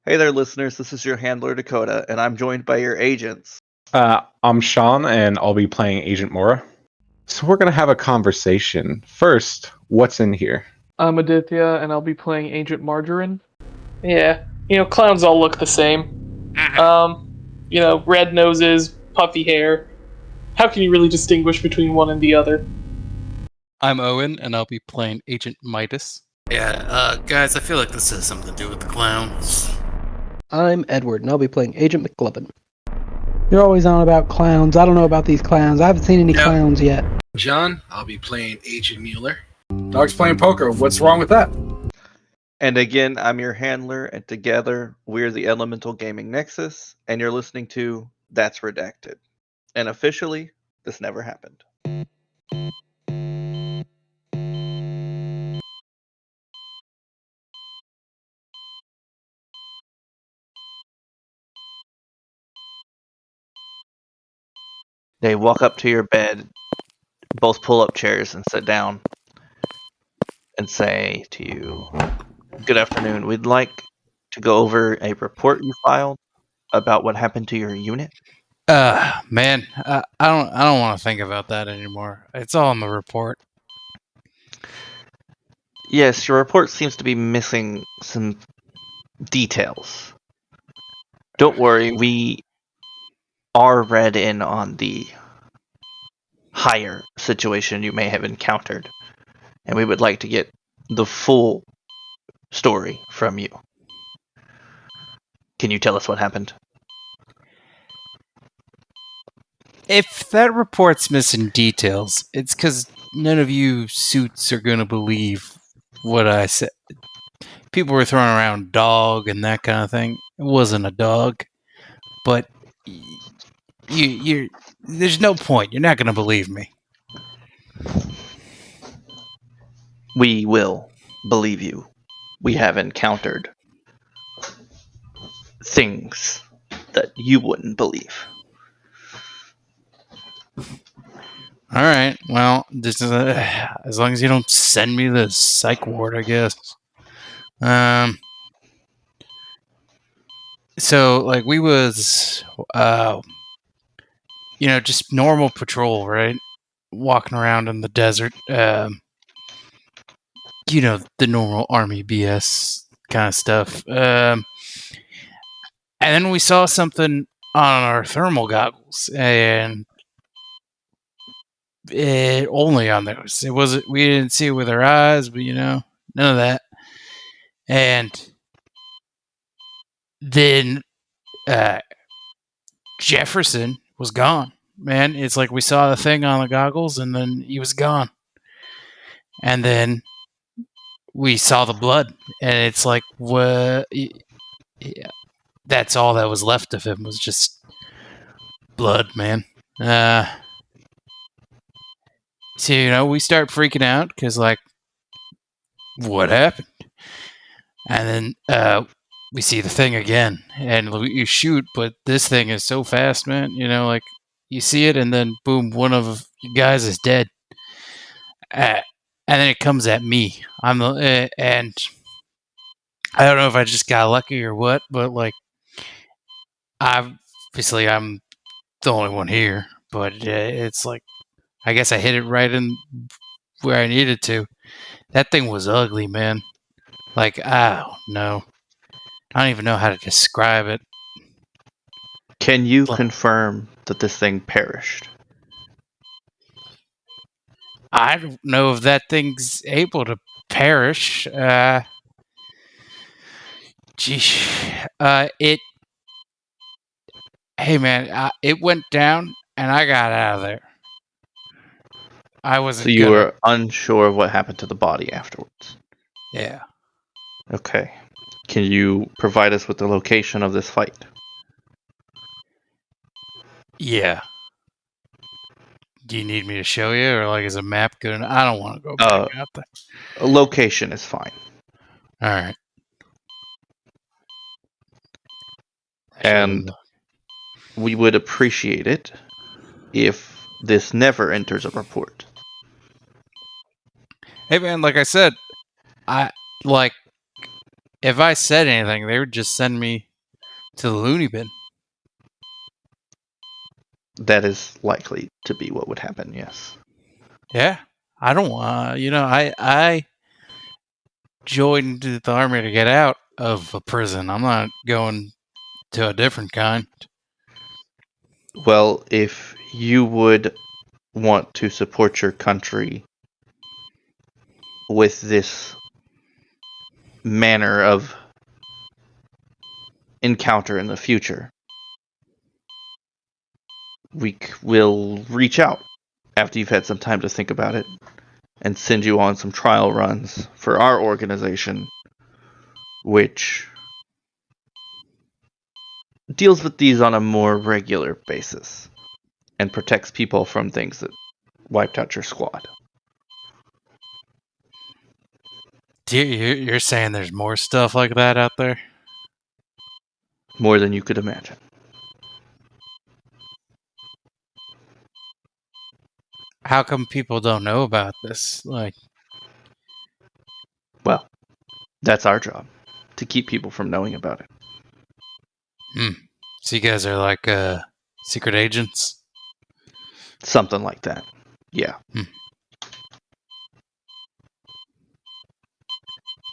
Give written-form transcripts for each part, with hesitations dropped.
Hey there, listeners. This is your handler, Dakota, and I'm joined by your agents. I'm Sean, and I'll be playing Agent Mora. So we're going to have a conversation. First, what's in here? I'm Aditya, and I'll be playing Agent Margarine. Yeah, clowns all look the same. Red noses, puffy hair. How can you really distinguish between one and the other? I'm Owen, and I'll be playing Agent Midas. Yeah, guys, I feel like this has something to do with the clowns. I'm Edward, and I'll be playing Agent McGlovin. You're always on about clowns. I don't know about these clowns. I haven't seen any clowns yet. John, I'll be playing Agent Mueller. Dog's playing poker. What's wrong with that? And again, I'm your handler, and together we're the Elemental Gaming Nexus, and you're listening to That's Redacted. And officially, this never happened. They walk up to your bed, both pull up chairs and sit down, and say to you, "Good afternoon. We'd like to go over a report you filed about what happened to your unit." Man, I don't want to think about that anymore. It's all in the report. Yes, your report seems to be missing some details. Don't worry, we are read in on the higher situation you may have encountered, and we would like to get the full story from you. Can you tell us what happened? If that report's missing details, it's because none of you suits are going to believe what I said. People were throwing around dog and that kind of thing. It wasn't a dog, but there's no point. You're not going to believe me. We will believe you. We have encountered things that you wouldn't believe. All right. Well, this is as long as you don't send me the psych ward, I guess. So like we was, just normal patrol, right? Walking around in the desert. The normal army BS kind of stuff. And then we saw something on our thermal goggles, and only on those. It wasn't. We didn't see it with our eyes, but none of that. And then Jefferson was gone. Man, it's like we saw the thing on the goggles, and then he was gone. And then we saw the blood, and it's like, what? Yeah, that's all that was left of him was just blood, man. So we start freaking out because, like, what happened? And then we see the thing again, and you shoot, but this thing is so fast, man. Like you see it, and then boom, one of you guys is dead, and then it comes at me. I'm the and I don't know if I just got lucky or what, but like, obviously I'm the only one here, but it's like I guess I hit it right in where I needed to. That thing was ugly, man. Like, oh no. I don't even know how to describe it. Can you confirm that this thing perished? I don't know if that thing's able to perish. Hey man, it went down and I got out of there. I wasn't. So you were unsure of what happened to the body afterwards? Yeah. Okay. Can you provide us with the location of this fight? Yeah. Do you need me to show you, or like is a map good? I don't want to go back out there. A location is fine. All right. And we would appreciate it if this never enters a report. Hey man, like I said, if I said anything, they would just send me to the loony bin. That is likely to be what would happen, yes. Yeah. I don't want, I joined the army to get out of a prison. I'm not going to a different kind. Well, if you would want to support your country with this manner of encounter in the future, we will reach out after you've had some time to think about it and send you on some trial runs for our organization, which deals with these on a more regular basis and protects people from things that wiped out your squad. You're saying there's more stuff like that out there? More than you could imagine. How come people don't know about this? Well, that's our job, to keep people from knowing about it. So you guys are like secret agents? Something like that. Yeah.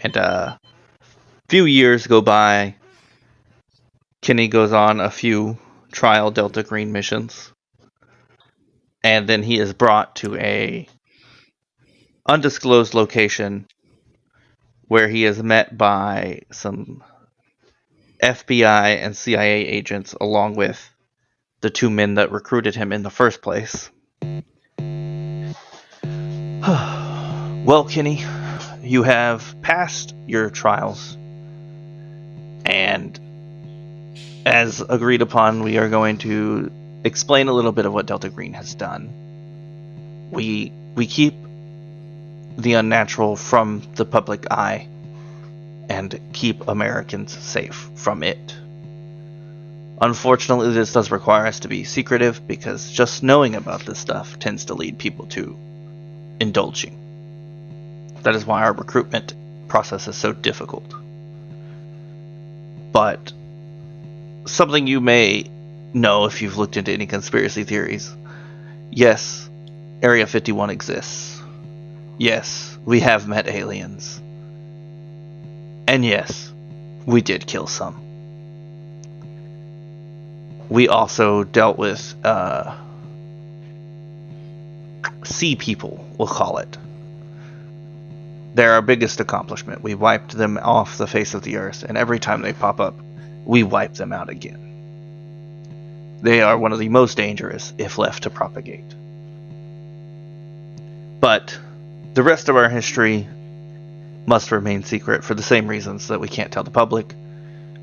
And a few years go by. Kenny goes on a few trial Delta Green missions. And then he is brought to a undisclosed location where he is met by some FBI and CIA agents along with the two men that recruited him in the first place. Well, Kenny, you have passed your trials, and as agreed upon, we are going to explain a little bit of what Delta Green has done. We keep the unnatural from the public eye and keep Americans safe from it. Unfortunately, this does require us to be secretive because just knowing about this stuff tends to lead people to indulging. That is why our recruitment process is so difficult. But something you may know if you've looked into any conspiracy theories. Yes, Area 51 exists. Yes, we have met aliens. And yes, we did kill some. We also dealt with sea people, we'll call it. They're our biggest accomplishment. We wiped them off the face of the earth, and every time they pop up, we wipe them out again. They are one of the most dangerous if left to propagate. But the rest of our history must remain secret for the same reasons that we can't tell the public.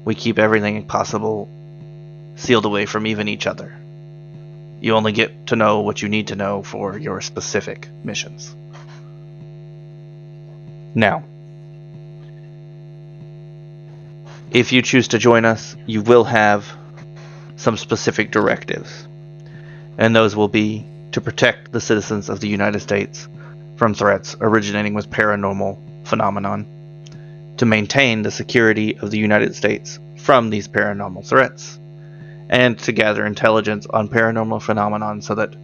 We keep everything possible sealed away from even each other. You only get to know what you need to know for your specific missions. Now, if you choose to join us, you will have some specific directives, and those will be to protect the citizens of the United States from threats originating with paranormal phenomenon, to maintain the security of the United States from these paranormal threats, and to gather intelligence on paranormal phenomenon so that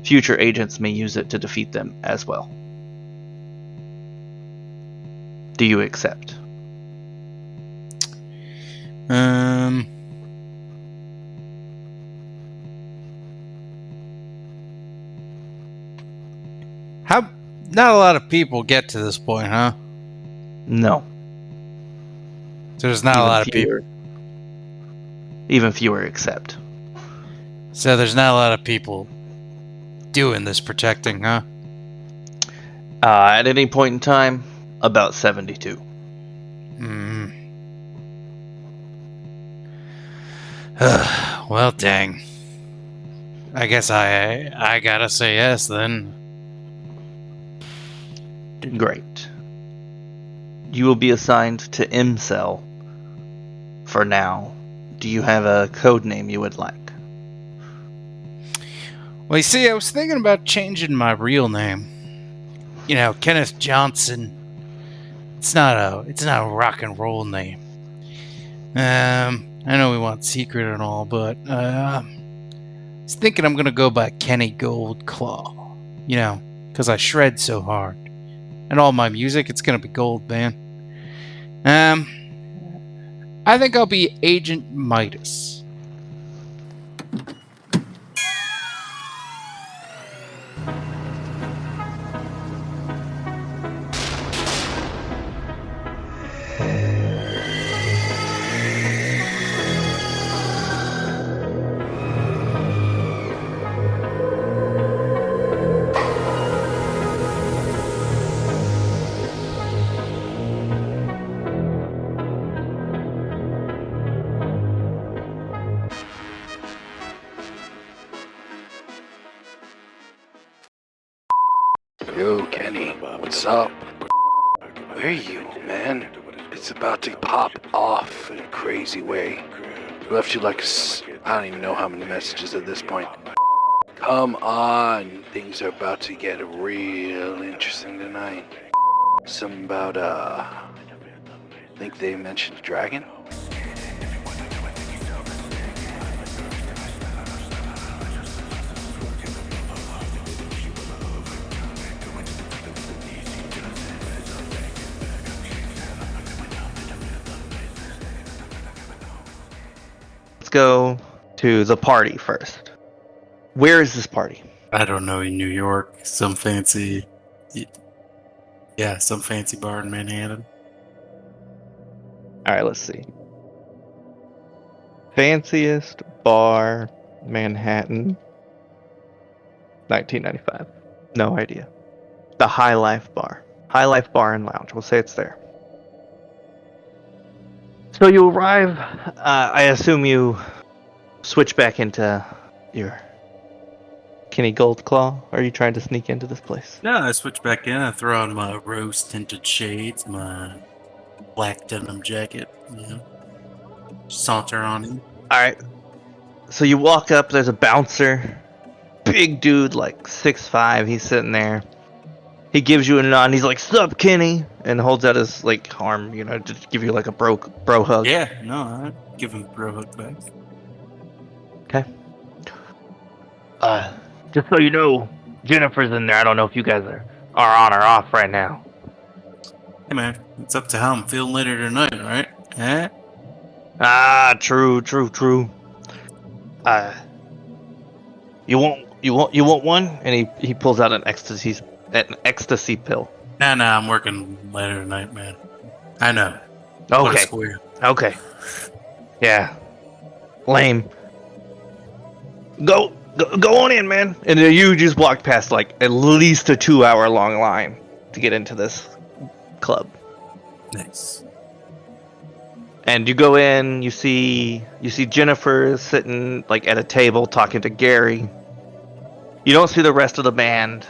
future agents may use it to defeat them as well. Do you accept? How? Not a lot of people get to this point, huh? No. There's not a lot of people. Even fewer accept. So there's not a lot of people doing this protecting, huh? At any point in time, about 72. Well, dang. I guess I gotta say yes then. Great. You will be assigned to M Cell for now. Do you have a code name you would like? Well, you see, I was thinking about changing my real name. You know, Kenneth Johnson. It's not a rock and roll name. I know we want secret and all, but I was thinking I'm gonna go by Kenny Goldclaw. You know, because I shred so hard, and all my music, it's gonna be gold, man. I think I'll be Agent Midas. Yo, Kenny, what's up? Where are you, man? It's about to pop off in a crazy way. Left you like I don't even know how many messages at this point. Come on, things are about to get real interesting tonight. Something about, I think they mentioned a dragon? Let's go to the party first. Where is this party? I don't know, in New York, some fancy bar in Manhattan. All right, let's see. Fanciest bar, Manhattan, 1995. No idea. The High Life Bar. High Life Bar and Lounge. We'll say it's there. So you arrive. I assume you switch back into your Kenny Goldclaw. Or are you trying to sneak into this place? No, I switch back in. I throw on my rose-tinted shades, my black denim jacket, saunter on in. All right. So you walk up. There's a bouncer, big dude, like 6'5". He's sitting there. He gives you a nod. And he's like, "Sup, Kenny," and holds out his like arm, to give you like a bro hug. Yeah, no, I give him a bro hug back. Okay. Just so you know, Jennifer's in there. I don't know if you guys are on or off right now. Hey man, it's up to how I'm feeling later tonight, right? Eh? True. You want one? And he pulls out an ecstasy pill. Nah, I'm working later tonight, man. I know. Okay. What a square. Okay. Yeah. Lame. Go on in, man. And you just walked past like at least a 2-hour long line to get into this club. Nice. And you go in, you see Jennifer sitting like at a table talking to Gary. You don't see the rest of the band.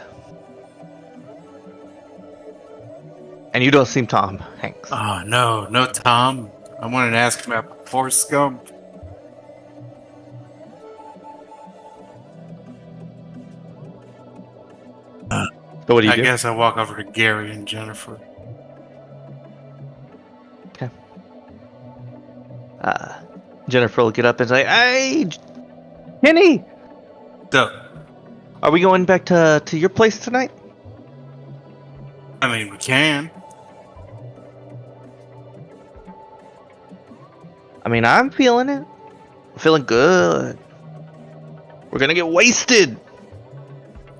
And you don't see Tom Hanks. Oh, no Tom. I wanted to ask him about Forrest Gump. So what do you do? I guess I walk over to Gary and Jennifer. Okay. Jennifer will get up and say, "Hey, Kenny, So, are we going back to your place tonight?" I mean, we can. I mean, I'm feeling it. I'm feeling good. We're gonna get wasted.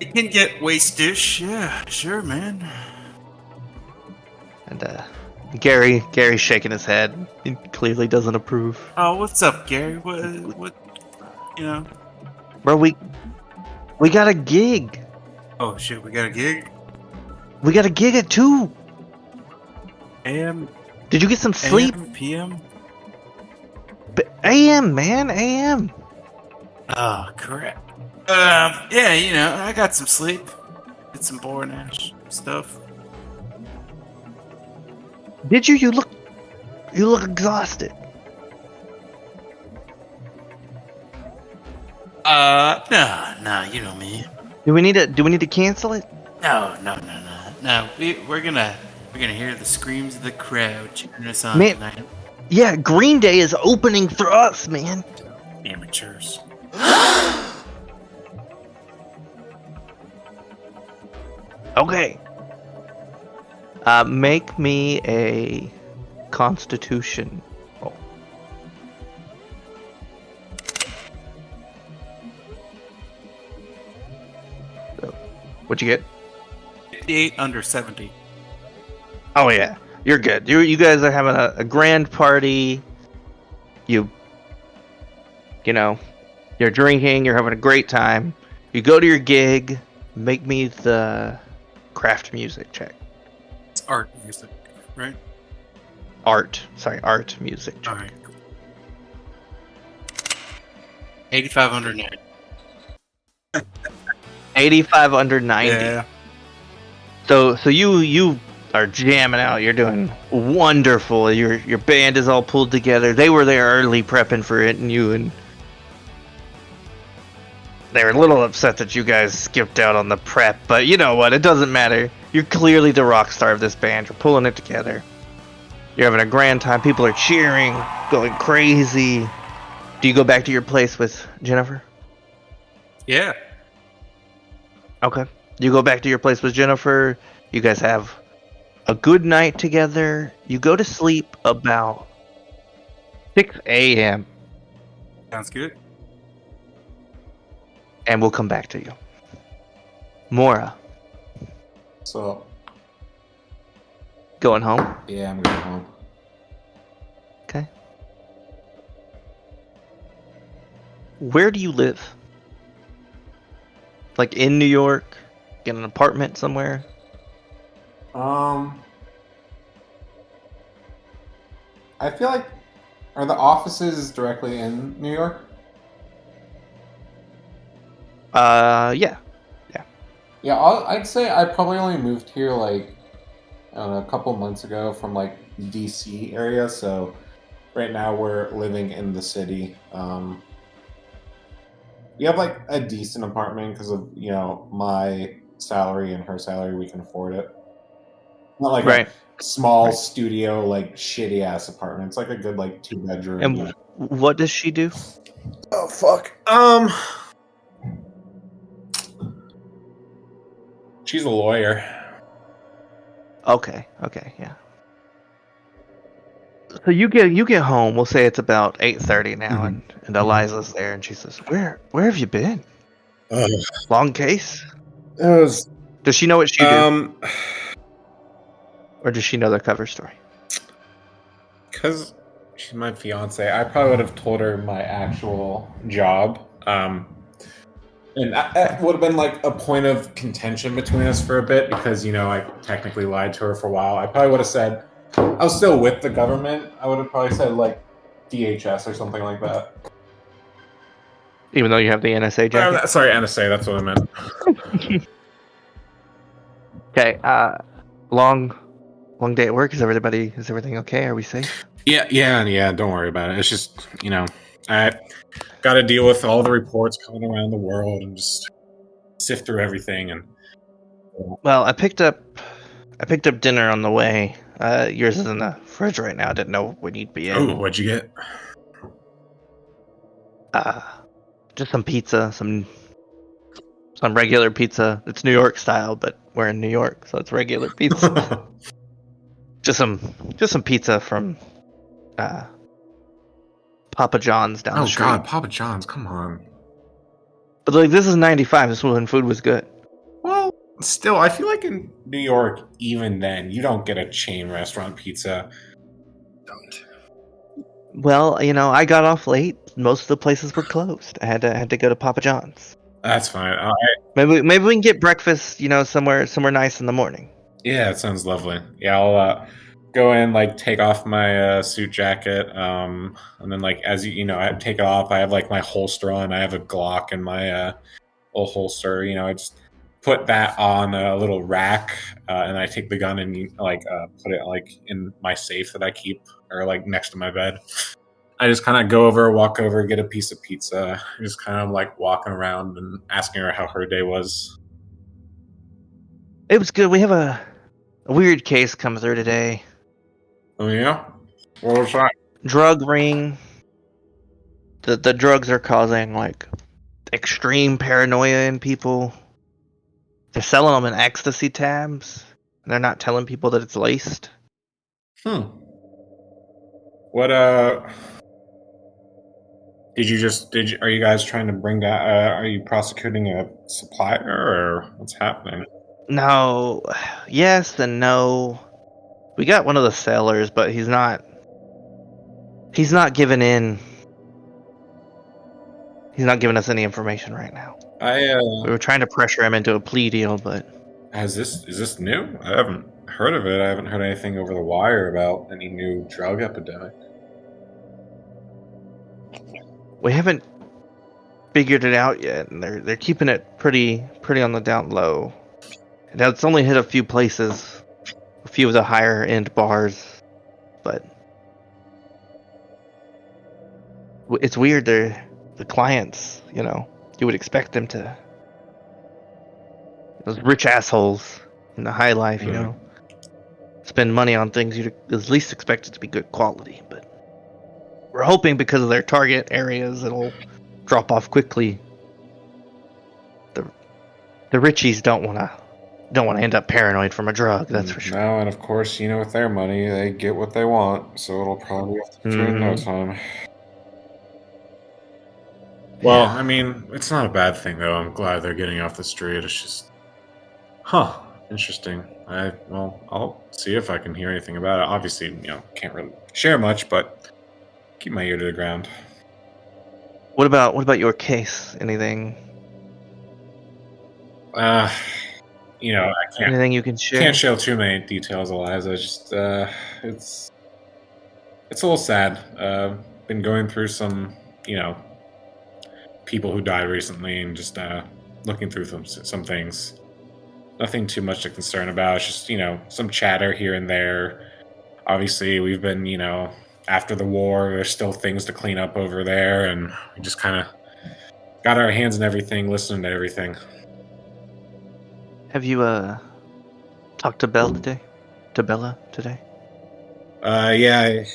It can get wastish. Yeah, sure, man. And Gary's shaking his head. He clearly doesn't approve. Oh, what's up, Gary? What? Bro, we got a gig. Oh shit, we got a gig. We got a gig at 2. AM. Did you get some sleep? AM, PM. AM, man, AM. Oh, crap. Yeah, I got some sleep. Did some boring ass stuff. Did you? You look exhausted. No, you know me. Do we need to cancel it? No. We gonna hear the screams of the crowd cheering us on Man. tonight. Yeah, Green Day is opening for us, man. Amateurs. Okay. Make me a Constitution roll. So, what'd you get? 58 under 70. Oh yeah, you're good. You guys are having a grand party. You know, you're drinking. You're having a great time. You go to your gig. Make me the craft music check. It's art music, right? Art music check. Alright. 85 under 90. 85 under 90. Yeah. So you are jamming out. You're doing wonderful. Your band is all pulled together. They were there early prepping for it, and they were a little upset that you guys skipped out on the prep. But you know what? It doesn't matter. You're clearly the rock star of this band. You're pulling it together. You're having a grand time. People are cheering, going crazy. Do you go back to your place with Jennifer? Yeah. Okay. You go back to your place with Jennifer. You guys have a good night together. You go to sleep about 6 a.m. Sounds good. and we'll come back to you. Mora, So, going home? yeah, I'm going home. Okay. Where do you live? Like in New York? Get an apartment somewhere? I feel like, are the offices directly in New York? Yeah. Yeah, I'd say I probably only moved here like, I don't know, a couple months ago from like DC area. So right now we're living in the city. We have like a decent apartment because of my salary and her salary. We can afford it. Not like Right. a small Right. studio, like shitty ass apartment. It's like a good like 2-bedroom. And what does she do? Oh fuck. She's a lawyer. Okay, yeah. So you get home. We'll say it's about 8:30 now, Mhm. and Eliza's there, and she says, "Where have you been? Ugh. Long case? It was Does she know what you do, or does she know the cover story?" because she's my fiance. I probably would have told her my actual job. And that would have been like a point of contention between us for a bit because, I technically lied to her for a while. I probably would have said, I was still with the government. I would have probably said like DHS or something like that. Even though you have the NSA jacket. Sorry, NSA, that's what I meant. Okay. Long day at work. Is everything okay? Are we safe? Yeah, don't worry about it. It's just, I got to deal with all the reports coming around the world and just sift through everything. And Well, I picked up dinner on the way. Yours is in the fridge right now. I didn't know when you'd be in. what'd you get? Just some pizza, some regular pizza. It's New York style, but we're in New York, so it's regular pizza. just some pizza from Papa John's down the street. God, Papa John's, come on. But like, this is 95. This was when food was good. Well, still, I feel like in New York, even then, you don't get a chain restaurant pizza. Don't. Well, I got off late. Most of the places were closed. I had to go to Papa John's. That's fine. Maybe we can get breakfast, somewhere nice in the morning. Yeah, it sounds lovely. Yeah, I'll go in, like, take off my suit jacket, and then, like, as I take it off, I have, like, my holster on. I have a Glock in my little holster. I just put that on a little rack, and I take the gun and, like, put it, like, in my safe that I keep, or, like, next to my bed. I just kind of walk over, get a piece of pizza, just kind of, like, walking around and asking her how her day was. It was good. We have a A weird case come through today. Oh yeah? What was that? Drug ring. The drugs are causing like extreme paranoia in people. They're selling them in ecstasy tabs. And they're not telling people that it's laced. What are you guys trying to bring down are you prosecuting a supplier or what's happening? No, yes and no. We got one of the sellers, but he's not giving in. He's not giving us any information right now. We were trying to pressure him into a plea deal, but is this new? I haven't heard of it. I haven't heard anything over the wire about any new drug epidemic. we haven't figured it out yet, and they're keeping it pretty on the down low. And it's only hit a few places, a few of the higher end bars, but it's weird. They're the clients, you would expect them to, those rich assholes in the high life, spend money on things you'd at least expect it to be good quality. But we're hoping because of their target areas, it'll drop off quickly. The richies don't want to end up paranoid from a drug. That's for sure. No, and of course, with their money, they get what they want, so it'll probably have to in no time. Well, I mean, it's not a bad thing, though. I'm glad they're getting off the street. It's just, interesting. I'll see if I can hear anything about it. Obviously, can't really share much, but keep my ear to the ground. What about your case? Anything? I can't. Anything you can share? Can't share too many details, Eliza. Just, it's a little sad. Been going through some, people who died recently, and just looking through some things. Nothing too much to concern about. It's just some chatter here and there. Obviously, we've been after the war. There's still things to clean up over there, and we just kind of got our hands in everything, listening to everything. Have you talked to Bella today? Yeah,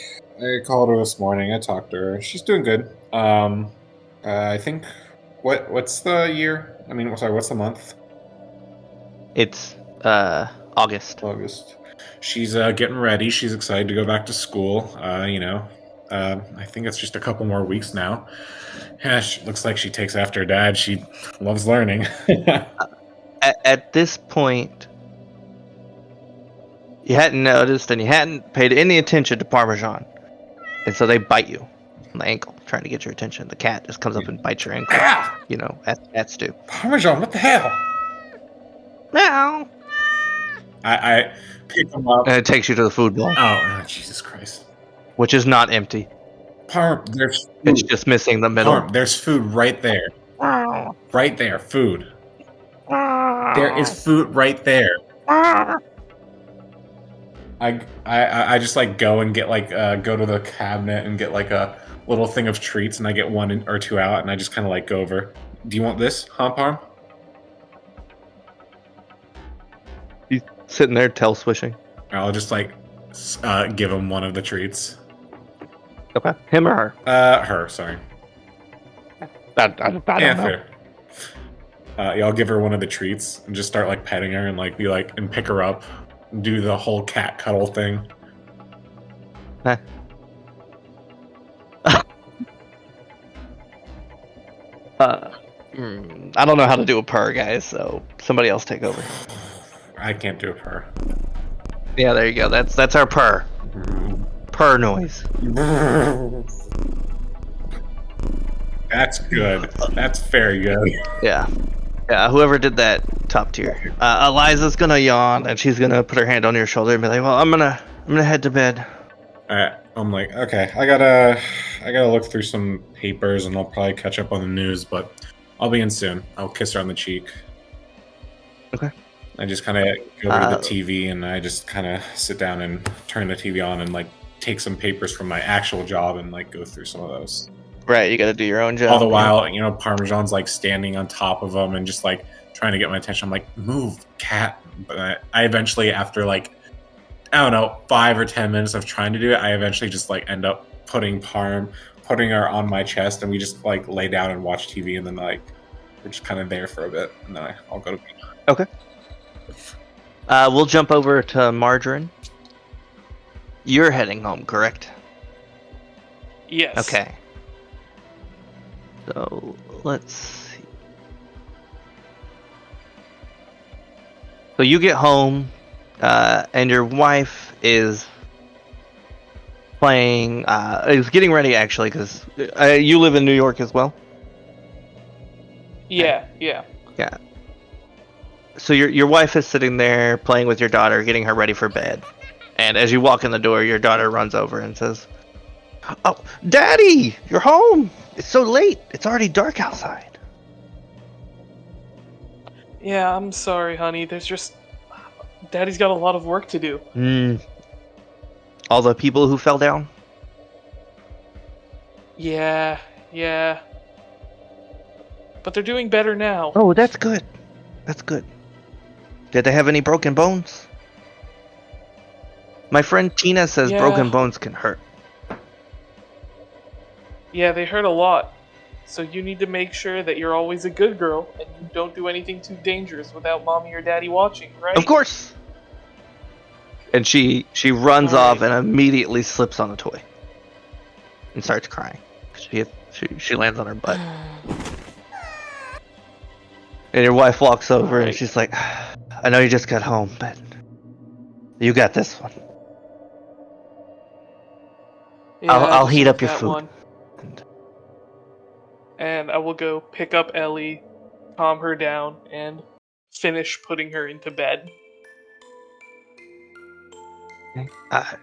I called her this morning. I talked to her. She's doing good. I think what's the year? I mean, sorry, what's the month? It's August. August. She's getting ready. She's excited to go back to school. I think it's just a couple more weeks now. Yeah, looks like she takes after her dad. She loves learning. At this point, you hadn't noticed and you hadn't paid any attention to Parmesan, and so they bite you on the ankle, trying to get your attention. The cat just comes up and bites your ankle. As cats do. Parmesan, what the hell? Meow. I pick him up. And it takes you to the food bowl. Oh, Jesus Christ. Which is not empty. There's food. It's just missing the middle. There's food right there. Right there, food. There is food right there. I just go and get go to the cabinet and get a little thing of treats, and I get one or two out, and I just kind of go over. Do you want this, huh, Parm? He's sitting there tail swishing. I'll just give him one of the treats. Okay. Him or her? Her, sorry. I don't know. Fair. I'll give her one of the treats and just start petting her and be and pick her up and do the whole cat cuddle thing. Huh. I don't know how to do a purr, guys, so somebody else take over. I can't do a purr. Yeah, there you go. That's our purr. Purr noise. That's good. That's very good. Yeah. Yeah, whoever did that, top tier. Eliza's gonna yawn, and she's gonna put her hand on your shoulder and be like, "Well, I'm gonna head to bed." Alright, I'm okay. I gotta look through some papers, and I'll probably catch up on the news, but I'll be in soon. I'll kiss her on the cheek. Okay. I just kind of go to the TV, and I just kind of sit down and turn the TV on and take some papers from my actual job and go through some of those. Right, you got to do your own job. All the while, Parmesan's standing on top of them and just trying to get my attention. I'm move, cat. But I eventually, after I don't know, 5 or 10 minutes of trying to do it, I eventually just like end up putting her on my chest, and we just like lay down and watch TV, and then like we're just kind of there for a bit, and then I'll go to bed. Okay. We'll jump over to Margarine. You're heading home, correct? Yes. Okay. So let's see. So you get home, and your wife is playing. Is getting ready actually, because you live in New York as well. Yeah. Yeah. So your wife is sitting there playing with your daughter, getting her ready for bed. And as you walk in the door, your daughter runs over and says, "Oh, Daddy, you're home! It's so late. It's already dark outside." Yeah, I'm sorry, honey. There's just... Daddy's got a lot of work to do. All the people who fell down? Yeah. But they're doing better now. Oh, that's good. That's good. Did they have any broken bones? My friend Tina says broken bones can hurt. Yeah, they hurt a lot. So you need to make sure that you're always a good girl and you don't do anything too dangerous without mommy or daddy watching, right? Of course. And she runs off and immediately slips on a toy and starts crying. She lands on her butt. And your wife walks over and she's like, "I know you just got home, but you got this one. Yeah, I'll heat up your that food." one. And I will go pick up Ellie, calm her down, and finish putting her into bed.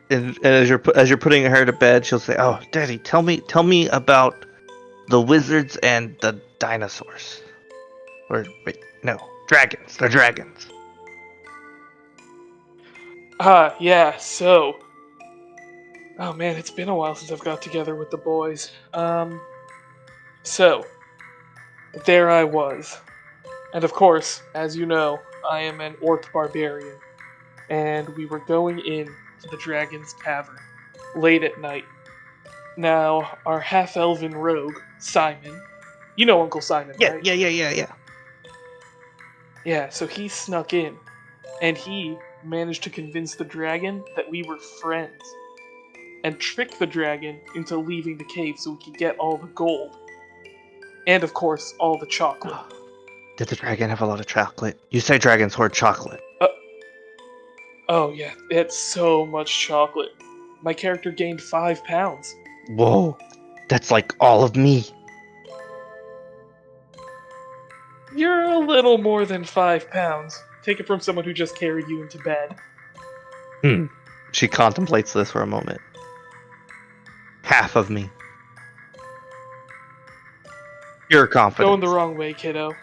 And as you're putting her to bed, she'll say, "Oh, Daddy, tell me about the wizards and the dinosaurs." Or wait, no, dragons. They're dragons. Yeah, so... Oh man, it's been a while since I've got together with the boys. So, there I was. And of course, as you know, I am an orc barbarian. And we were going in to the Dragon's Tavern, late at night. Now, our half-elven rogue, Simon... You know Uncle Simon, right? Yeah. Yeah, so he snuck in, and he managed to convince the dragon that we were friends, and trick the dragon into leaving the cave so we could get all the gold. And of course, all the chocolate. Did the dragon have a lot of chocolate? You say dragons hoard chocolate. Oh yeah, it's so much chocolate. My character gained 5 pounds. Whoa, that's like all of me. You're a little more than 5 pounds. Take it from someone who just carried you into bed. She contemplates this for a moment. Half of me. Pure confidence. Going the wrong way, kiddo.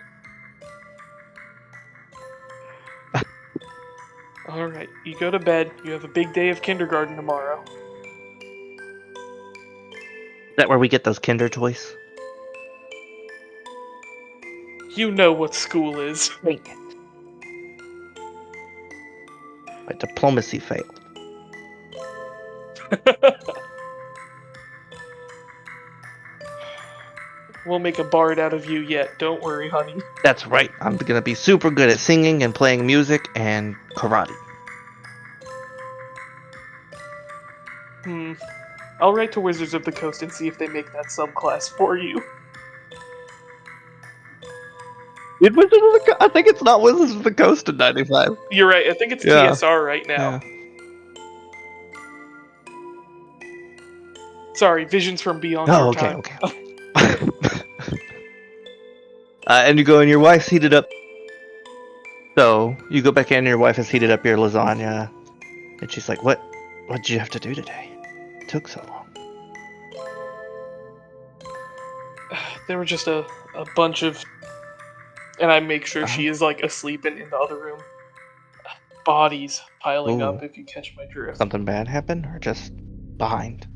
Alright, you go to bed. You have a big day of kindergarten tomorrow. Is that where we get those Kinder toys? You know what school is. Dang it. My diplomacy failed. We'll make a bard out of you yet, don't worry, honey. That's right. I'm gonna be super good at singing and playing music and karate. I'll write to Wizards of the Coast and see if they make that subclass for you. I think it's not Wizards of the Coast in 95. You're right, I think it's Yeah. TSR right now. Sorry, Visions from Beyond Oh, Your okay, Time. okay. And you go and your wife's heated up. So you go back in and your wife has heated up your lasagna. And she's like, what did you have to do today? It took so long. There were just a bunch of... And I make sure she is like asleep and in the other room. Bodies piling up, if you catch my drift. Something bad happened or just behind?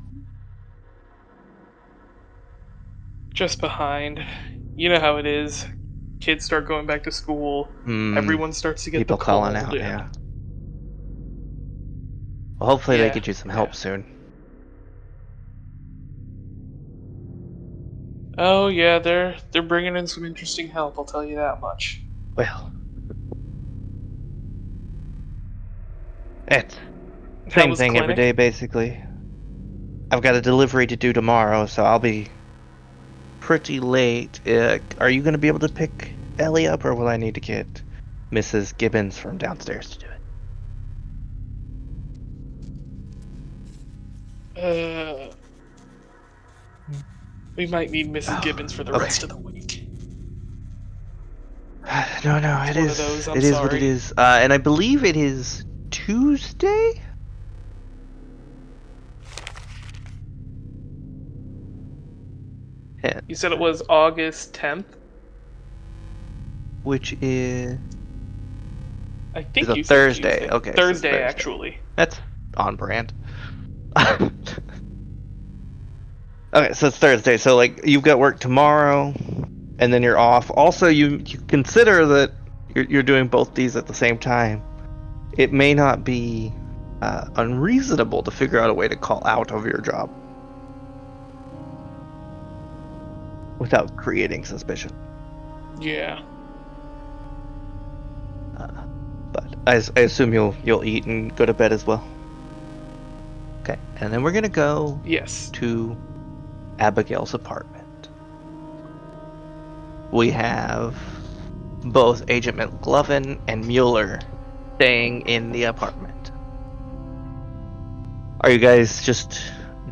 Just behind. You know how it is. Kids start going back to school. Everyone starts to get people the calling cold, out, yeah. Well, hopefully they Yeah, get you some help soon. Oh yeah, they're bringing in some interesting help. I'll tell you that much. Well, it's How same was thing every clinic? day, basically. I've got a delivery to do tomorrow, so I'll be pretty late. Are you going to be able to pick Ellie up, or will I need to get Mrs. Gibbons from downstairs to do it? We might need Mrs. Oh, Gibbons for the okay. rest of the week. No, It's it one is. of those, I'm It is what sorry. it is. And I believe it is Tuesday. Yeah, You said it was August 10th? which is I think a you said Thursday. Tuesday. Okay, so it's Thursday, Thursday. actually. That's on brand. Okay, so it's Thursday. So like you've got work tomorrow, and then you're off. Also, you consider that you're doing both these at the same time. It may not be unreasonable to figure out a way to call out of your job without creating suspicion. Yeah. But I assume you'll eat and go to bed as well. Okay, and then we're gonna go Yes. to Abigail's apartment. We have both Agent McLovin and Mueller staying in the apartment. Are you guys just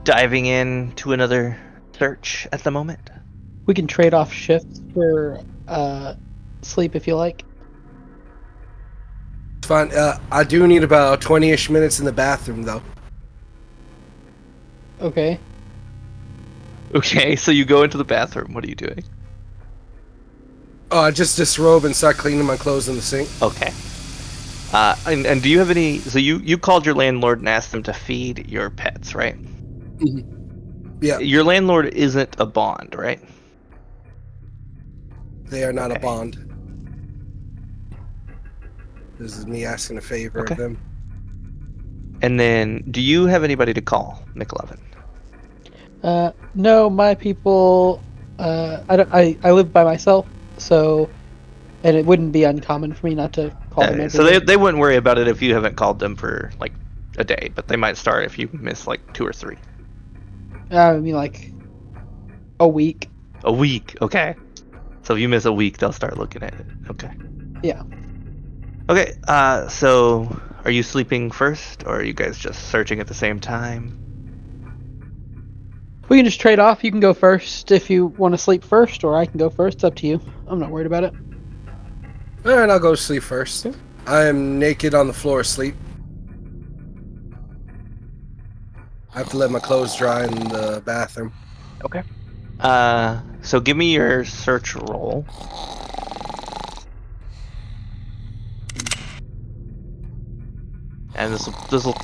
diving in to another search at the moment? We can trade off shifts for sleep if you like. It's fine. I do need about 20-ish minutes in the bathroom, though. Okay. Okay, so you go into the bathroom. What are you doing? Oh, I just disrobe and start cleaning my clothes in the sink. Okay. And do you have any... So you called your landlord and asked them to feed your pets, right? Mm-hmm. Yeah. Your landlord isn't a bond, right? They are not Okay. a bond. This is me asking a favor Okay. of them. And then, do you have anybody to call, McLovin? No, my people. I live by myself, so, and it wouldn't be uncommon for me not to call them. So every day. they wouldn't worry about it if you haven't called them for like a day, but they might start if you miss like 2 or 3. I mean, like a week. A week, okay. So if you miss a week, they'll start looking at it. Okay. Yeah. Okay. So are you sleeping first, or are you guys just searching at the same time? We can just trade off. You can go first if you want to sleep first, or I can go first. It's up to you. I'm not worried about it. All right, I'll go to sleep first. I am naked on the floor asleep. I have to let my clothes dry in the bathroom. Okay. So give me your search roll. And this'll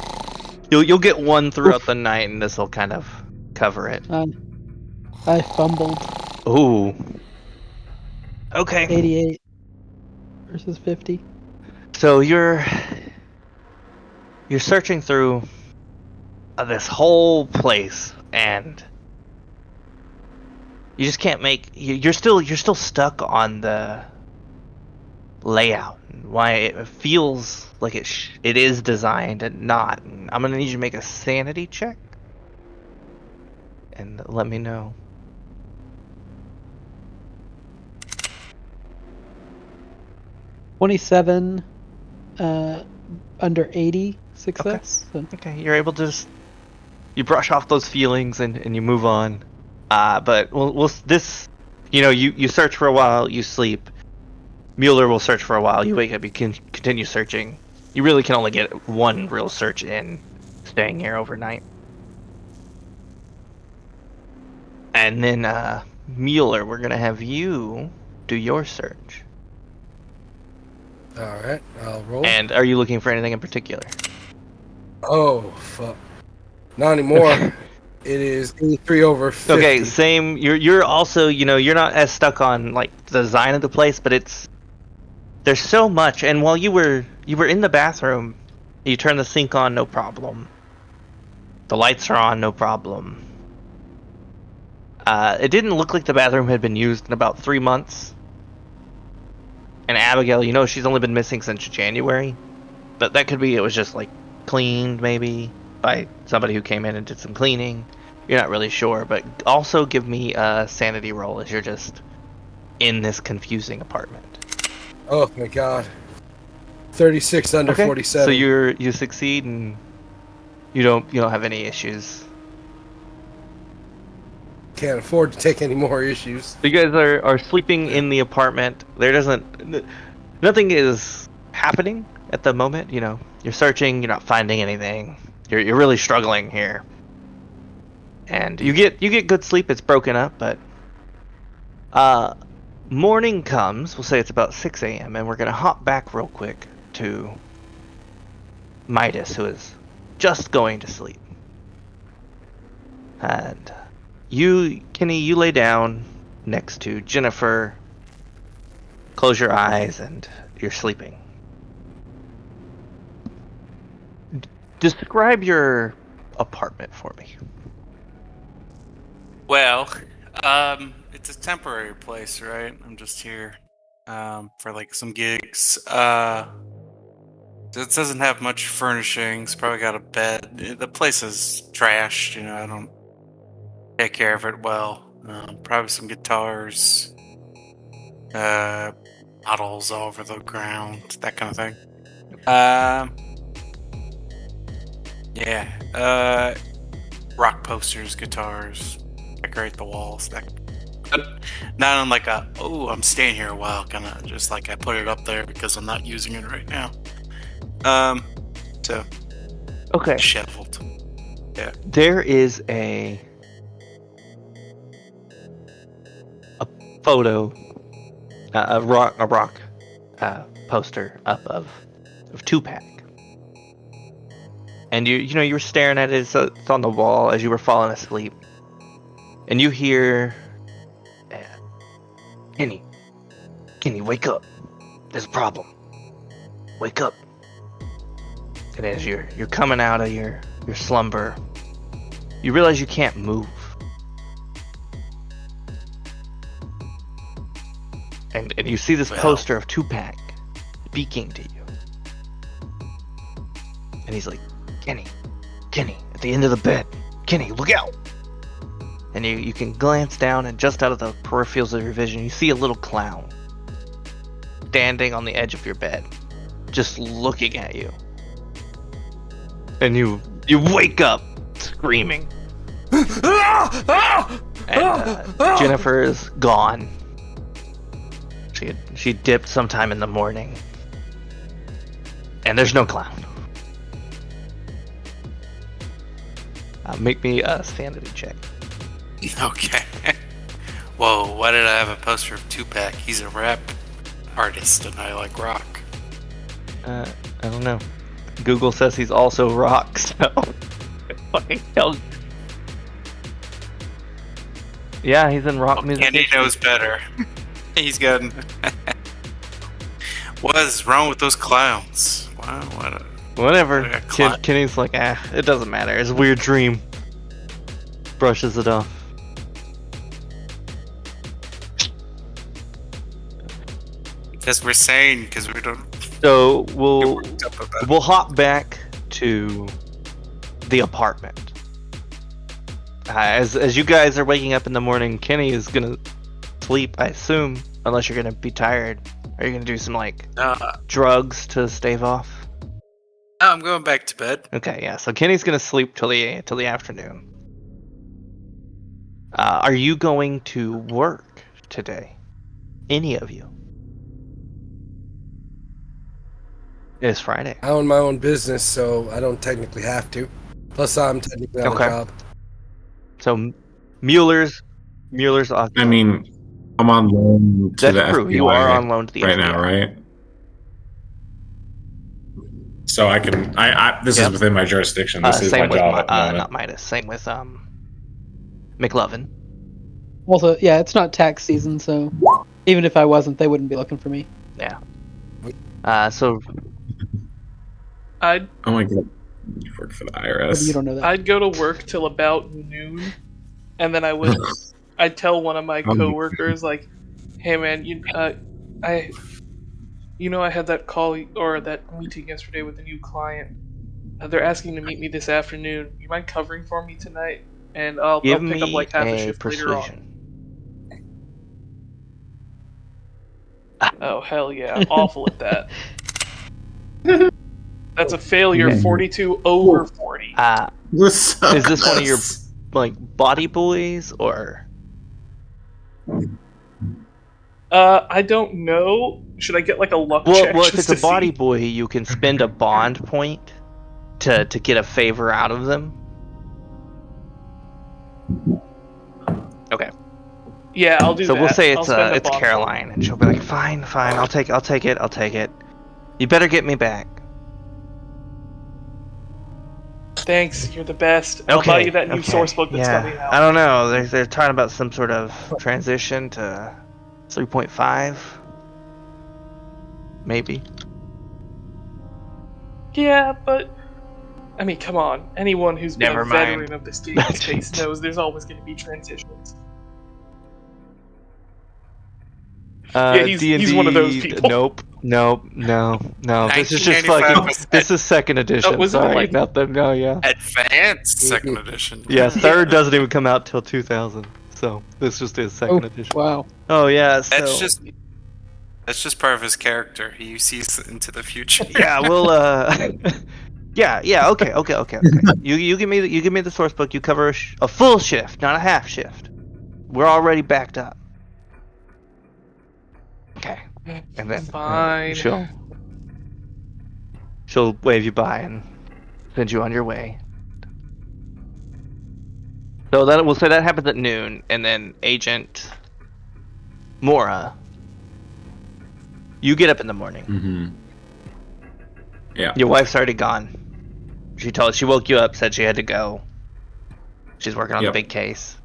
you'll get one throughout the night, and this'll kind of cover it. I fumbled. Ooh. Okay. 88 versus 50. So you're searching through this whole place, and you just can't make. You're still stuck on the layout. Why it feels like it is designed and not. And I'm gonna need you to make a sanity check, and let me know. $27 under 80 success. So, Okay, you're able to you brush off those feelings and you move on. But you search for a while, you sleep. Mueller will search for a while. You wake up, you can continue searching. You really can only get one real search in, staying here overnight. And then Mueller, we're gonna have you do your search. All right, I'll roll. And are you looking for anything in particular? Oh, fuck. Not anymore. It is 83 over 50. Okay, same. You're also, you're not as stuck on like the design of the place, but there's so much. And while you were in the bathroom, you turned the sink on, no problem. The lights are on, no problem. It didn't look like the bathroom had been used in about 3 months. And Abigail, you know, she's only been missing since January. But that could be it was just like cleaned maybe by somebody who came in and did some cleaning. You're not really sure, but also give me a sanity roll as you're just in this confusing apartment. Oh my god. 36 under 47. So you succeed and you don't have any issues. Can't afford to take any more issues. You guys are sleeping in the apartment. Nothing is happening at the moment. You know, you're searching. You're not finding anything. You're really struggling here. And you get good sleep. It's broken up, but morning comes. We'll say it's about 6 a.m. and we're gonna hop back real quick to Midas, who is just going to sleep. And you, Kenny, you lay down next to Jennifer. Close your eyes and you're sleeping. Describe your apartment for me. Well, it's a temporary place, right? I'm just here for like some gigs. It doesn't have much furnishings. Probably got a bed. The place is trashed. You know, I don't take care of it well. Probably some guitars, bottles all over the ground, that kind of thing. Yeah. Rock posters, guitars, decorate the walls. But not on like I'm staying here a while kind of. Just like I put it up there because I'm not using it right now. So. Okay. Disheveled. Yeah. There is a photo, a rock poster up of Tupac, and you were staring at it. It's on the wall as you were falling asleep, and you hear, Kenny, wake up! There's a problem. Wake up! And as you're coming out of your slumber, you realize you can't move. And you see this poster of Tupac speaking to you. And he's like, Kenny, at the end of the bed. Kenny, look out! And you can glance down, and just out of the peripherals of your vision, you see a little clown standing on the edge of your bed, just looking at you. And you wake up screaming. And Jennifer is gone. She dipped sometime in the morning. And there's no clown. Make me a sanity check. Okay. Whoa, why did I have a poster of Tupac? He's a rap artist and I like rock. I don't know. Google says he's also rock, so fucking hell. Yeah, he's in rock music. And he knows better. He's got. What is wrong with those clowns? Wow, whatever. Kenny's like, it doesn't matter. It's a weird dream. Brushes it off. Because we're sane, because we don't. So we'll hop back to the apartment. As you guys are waking up in the morning, Kenny is gonna sleep, I assume, unless you're gonna be tired. Are you gonna do some drugs to stave off? No, I'm going back to bed. Okay, yeah. So Kenny's gonna sleep till the afternoon. Are you going to work today? Any of you? It's Friday. I own my own business, so I don't technically have to. Plus, I'm technically on a job. So Mueller's off. I mean, I'm on loan to the FBI. You are on loan to the FBI right now, right? So I can. This is within my jurisdiction. This is my job. Not Midas. Same with McLovin. Also, yeah, it's not tax season, so even if I wasn't, they wouldn't be looking for me. Yeah. So. Oh my god. You work for the Maybe IRS. you don't know that. I'd go to work till about noon, and then I'd tell one of my coworkers like, "Hey man, I had that call or that meeting yesterday with a new client. They're asking to meet me this afternoon. You mind covering for me tonight? And I'll Give pick up me like half a a shift later on." persuasion. Oh hell yeah, awful at that. That's a failure. 42 over 40. What's up, Is this one of your Gus? like body boys or? I don't know. Should I get like a luck check? Well, if just it's a to body see? boy, you can spend a bond point to get a favor out of them. Okay. Yeah, I'll do So that. we'll say I'll spend a it's bond Caroline, and she'll be like, fine, I'll take it. You better get me back. Thanks, you're the best. I'll buy you that new source book that's coming out. I don't know. They're talking about some sort of transition to 3.5, maybe. Yeah, but I mean, come on. Anyone who's been Never a mind. veteran of this gaming space knows there's always going to be transitions. Yeah, he's D&D, one of those people. Nope. No. This is just 1995 fucking. was This is second edition. was it Sorry, like- nothing. No, yeah. Advanced second edition. Yeah, third doesn't even come out till 2000. So this just is second edition. Wow. Oh yeah. So That's just part of his character. He sees into the future. yeah, we'll yeah. Okay. You give me the source book. You cover a full shift, not a half shift. We're already backed up. Okay. And then Fine. she'll wave you by and send you on your way. So we'll say that happens at noon, and then Agent Mora, you get up in the morning. Mm-hmm. Yeah. Your wife's already gone. She woke you up, said she had to go. She's working on the big case.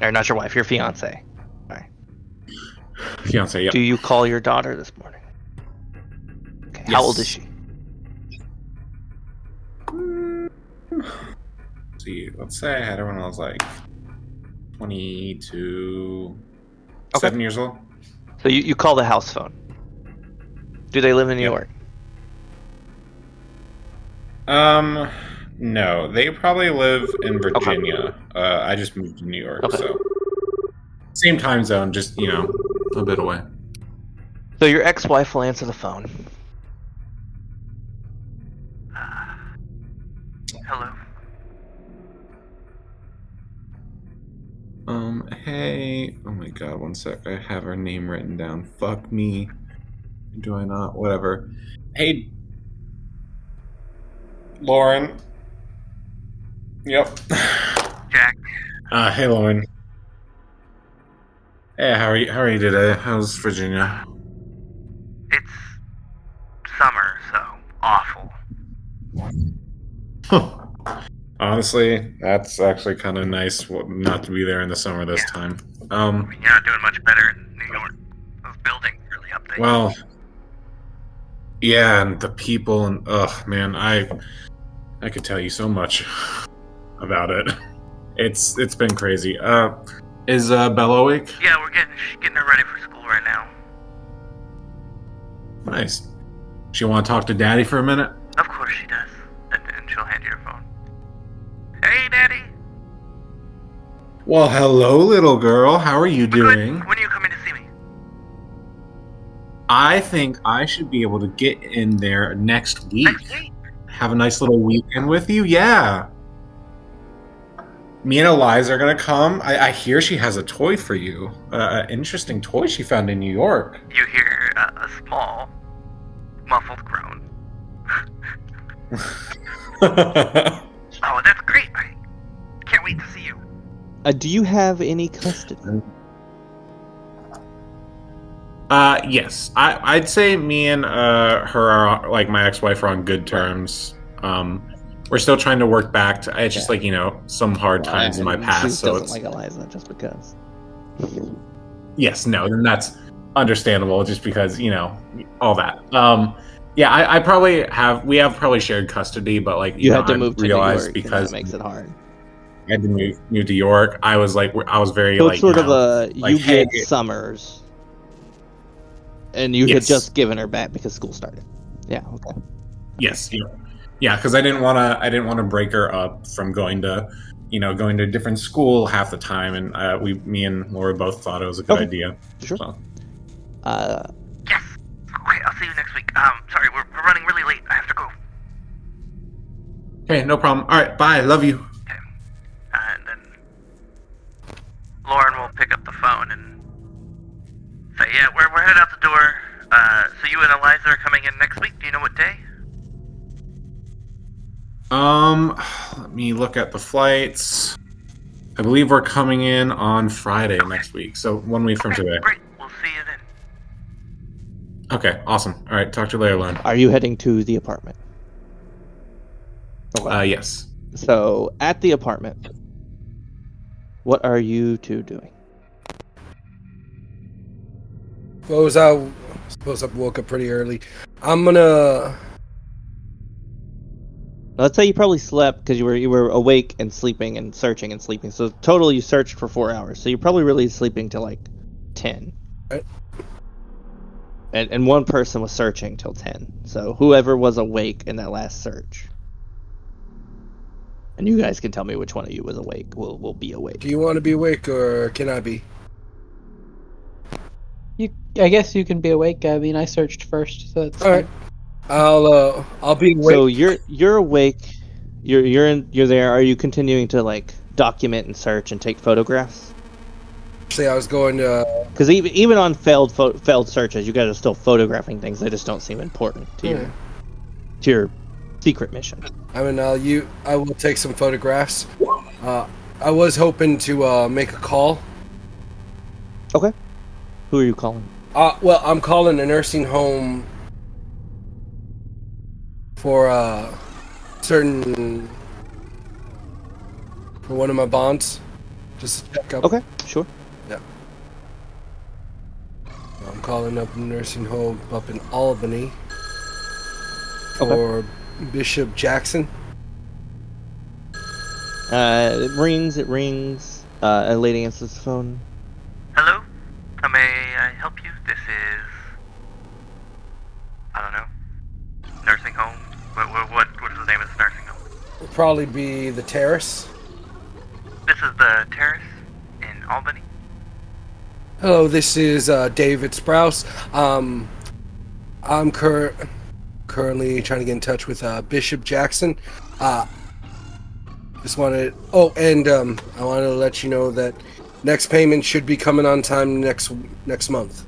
Or not your wife, your fiance. Fiance, yeah. Do you call your daughter this morning? Okay. How old is she? See, let's say I had her when I was like 22, Okay. 7 years old. So you call the house phone. Do they live in New York? No, they probably live in Virginia. I just moved to New York, so same time zone, just a bit away. So your ex-wife will answer the phone. Hello. Hey, oh my god, one sec. I have her name written down. Fuck me. Do I not? Whatever. Hey, Lauren. Yep. Jack. Hey, Lauren. Hey, how are you today? How's Virginia? It's summer, so awful. Honestly, that's actually kind of nice not to be there in the summer this time. You're not doing much better in New York. Those buildings really update. Well, yeah, and the people, and man, I could tell you so much about it. It's been crazy. Is Bella awake? Yeah, we're getting her ready for school right now. Nice. She want to talk to Daddy for a minute? Of course she does. And she'll hand you her phone. Hey, Daddy. Well, hello, little girl. How are you doing? When are you coming to see me? I think I should be able to get in there next week. Next week? Have a nice little weekend with you? Yeah. Me and Eliza are gonna come. I hear she has a toy for you. An interesting toy she found in New York. You hear a small, muffled groan. Oh, that's great. I can't wait to see you. Do you have any custody? Yes. I'd say me and her are, like, my ex-wife are on good terms. We're still trying to work back to. It's just some hard times in my past. So it's like Eliza just because. Yes, no, and that's understandable. Just because all that. Yeah, I probably have. We have probably shared custody, but like You know, had to I move to New realized York, because and that makes it hard. I had to move to York. I was very So it's like sort of a like, you hey, get summers, and you had yes, just given her back because school started. Yeah. Okay. yes, yeah, because I didn't want to break her up from going to a different school half the time, and me and Laura both thought it was a good Okay. idea. Sure. So. Yes. Okay, I'll see you next week. Sorry, we're running really late. I have to go. Okay, no problem. All right, bye. Love you. Okay. And then Lauren will pick up the phone and say, yeah, we're headed out the door. So you and Eliza are coming in next week? Do you know what day? Let me look at the flights. I believe we're coming in on Friday next week, so 1 week from today. Great. We'll see you then. Okay, awesome. All right, talk to you later, Lauren. Are you heading to the apartment? Okay. Yes. So at the apartment, what are you two doing? Suppose I woke up pretty early. I'm gonna. Let's say you probably slept because you were awake and sleeping and searching and sleeping. So total, you searched for 4 hours. So you're probably really sleeping till like 10. Right. And one person was searching till 10. So whoever was awake in that last search. And you guys can tell me which one of you was awake. Will be awake. Do you want to be awake or can I be? I guess you can be awake. I mean, I searched first, so that's All right. I'll be awake. So you're awake. You're there. Are you continuing to like document and search and take photographs? Actually, I was going to. Because even on failed searches, you guys are still photographing things. They just don't seem important to your secret mission. I mean, I will take some photographs. I was hoping to make a call. Okay. Who are you calling? Well, I'm calling a nursing home for for one of my bonds, just to check up. Okay, sure. Yeah. I'm calling up a nursing home up in Albany for Bishop Jackson. It rings. A lady answers the phone. Hello? How may I help you? This is... I don't know. Nursing home? What is the name of this nursing home? It'll probably be the Terrace. This is the Terrace in Albany? Hello, this is David Sprouse. I'm currently trying to get in touch with Bishop Jackson. Just wanted. Oh, and I wanted to let you know that next payment should be coming on time next month.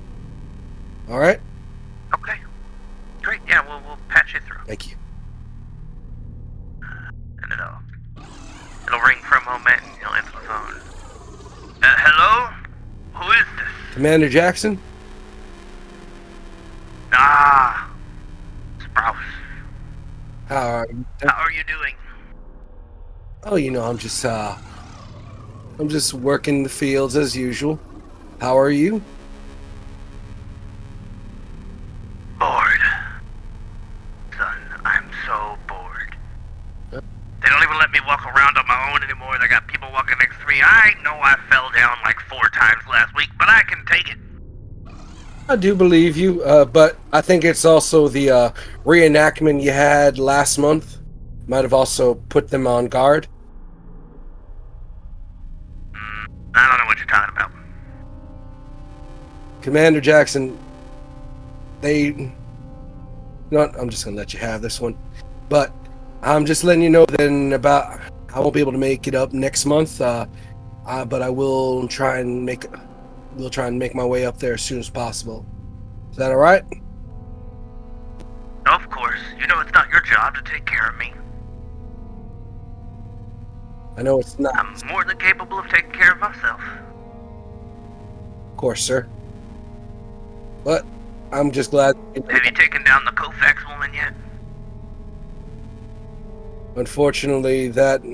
All right. Okay. Great. Yeah, we'll patch you through. Thank you. And it'll ring for a moment, and you'll answer the phone. Hello? Who is this? Commander Jackson. Ah, Sprouse. How are you? How are you doing? Oh, I'm just working the fields as usual. How are you? Bored. Son, I'm so bored. They don't even let me walk around on my own anymore. They got people walking next to me. I know I fell down like 4 times last week, but I can take it. I do believe you, but I think it's also the reenactment you had last month might have also put them on guard. I don't know what you're talking about. Commander Jackson, I'm just gonna let you have this one, but I'm just letting you know that I won't be able to make it up next month, but I will try and make my way up there as soon as possible. Is that all right? Of course. You know it's not your job to take care of me. I know it's not. I'm more than capable of taking care of myself. Of course, sir. But I'm just glad. Have you taken down the Koufax woman yet? Unfortunately, that